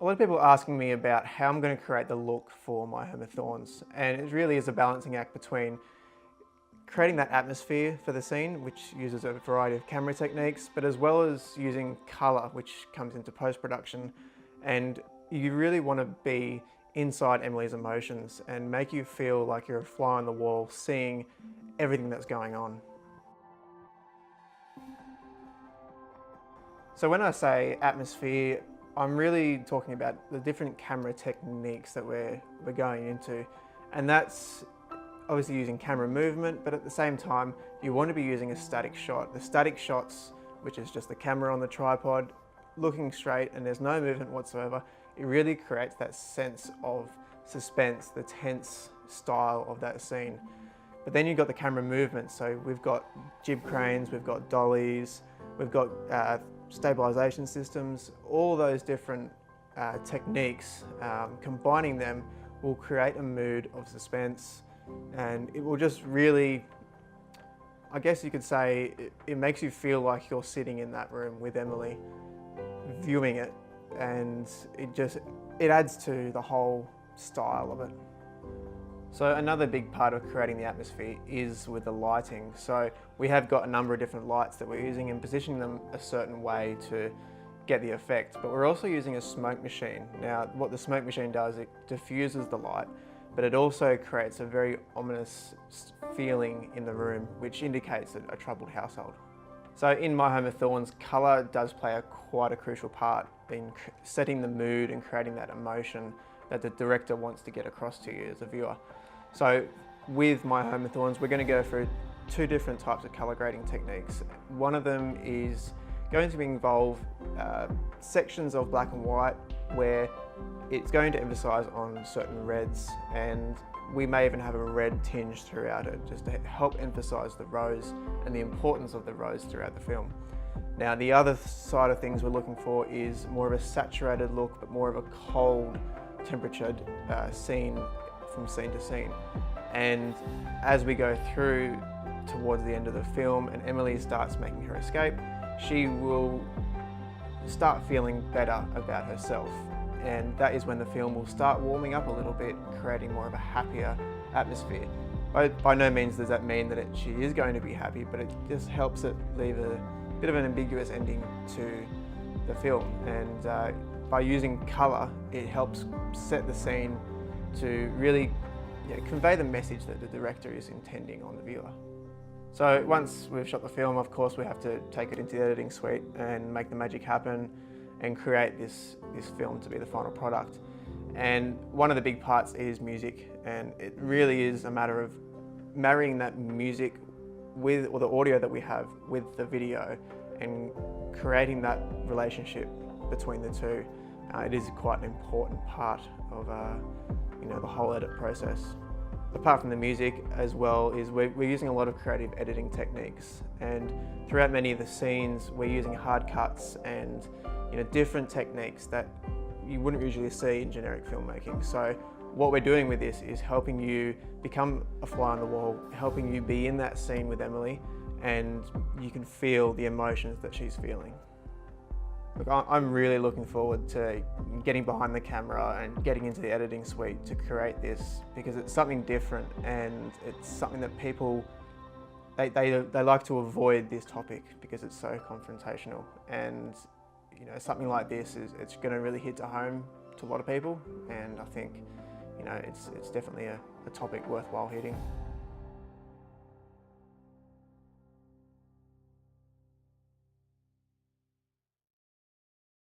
A lot of people are asking me about how I'm going to create the look for my Home of Thorns, and it really is a balancing act between creating that atmosphere for the scene, which uses a variety of camera techniques, but as well as using colour, which comes into post-production. And you really want to be inside Emily's emotions and make you feel like you're a fly on the wall seeing everything that's going on. So when I say atmosphere, I'm really talking about the different camera techniques that we're going into. And that's obviously using camera movement, but at the same time, you want to be using a static shot. The static shots, which is just the camera on the tripod, looking straight and there's no movement whatsoever, it really creates that sense of suspense, the tense style of that scene. But then you've got the camera movement, so we've got jib cranes, we've got dollies, we've got stabilization systems, all those different techniques, combining them will create a mood of suspense, and it will just really, I guess you could say, it makes you feel like you're sitting in that room with Emily, viewing it, and it adds to the whole style of it. So another big part of creating the atmosphere is with the lighting. So we have got a number of different lights that we're using and positioning them a certain way to get the effect, but we're also using a smoke machine. Now, what the smoke machine does, it diffuses the light, but it also creates a very ominous feeling in the room, which indicates a troubled household. So in My Home of Thorns, colour does play quite a crucial part in setting the mood and creating that emotion that the director wants to get across to you as a viewer. So with My Home of Thorns, we're going to go through two different types of colour grading techniques. One of them is going to involve sections of black and white where it's going to emphasise on certain reds, and we may even have a red tinge throughout it just to help emphasise the rose and the importance of the rose throughout the film. Now, the other side of things we're looking for is more of a saturated look, but more of a cold temperatured scene from scene to scene. And as we go through towards the end of the film and Emily starts making her escape, she will start feeling better about herself. And that is when the film will start warming up a little bit, creating more of a happier atmosphere. By no means does that mean that she is going to be happy, but it just helps it leave a bit of an ambiguous ending to the film. And by using colour, it helps set the scene to really convey the message that the director is intending on the viewer. So once we've shot the film, of course, we have to take it into the editing suite and make the magic happen and create this film to be the final product. And one of the big parts is music, and it really is a matter of marrying that music with, or the audio that we have with the video, and creating that relationship between the two. It is quite an important part of the whole edit process. Apart from the music as well, is we're using a lot of creative editing techniques, and throughout many of the scenes we're using hard cuts and different techniques that you wouldn't usually see in generic filmmaking. So what we're doing with this is helping you become a fly on the wall, helping you be in that scene with Emily, and you can feel the emotions that she's feeling. Look, I'm really looking forward to getting behind the camera and getting into the editing suite to create this, because it's something different and it's something that people, they like to avoid this topic because it's so confrontational. And something like this it's going to really hit to home to a lot of people, and I think it's definitely a topic worthwhile hitting.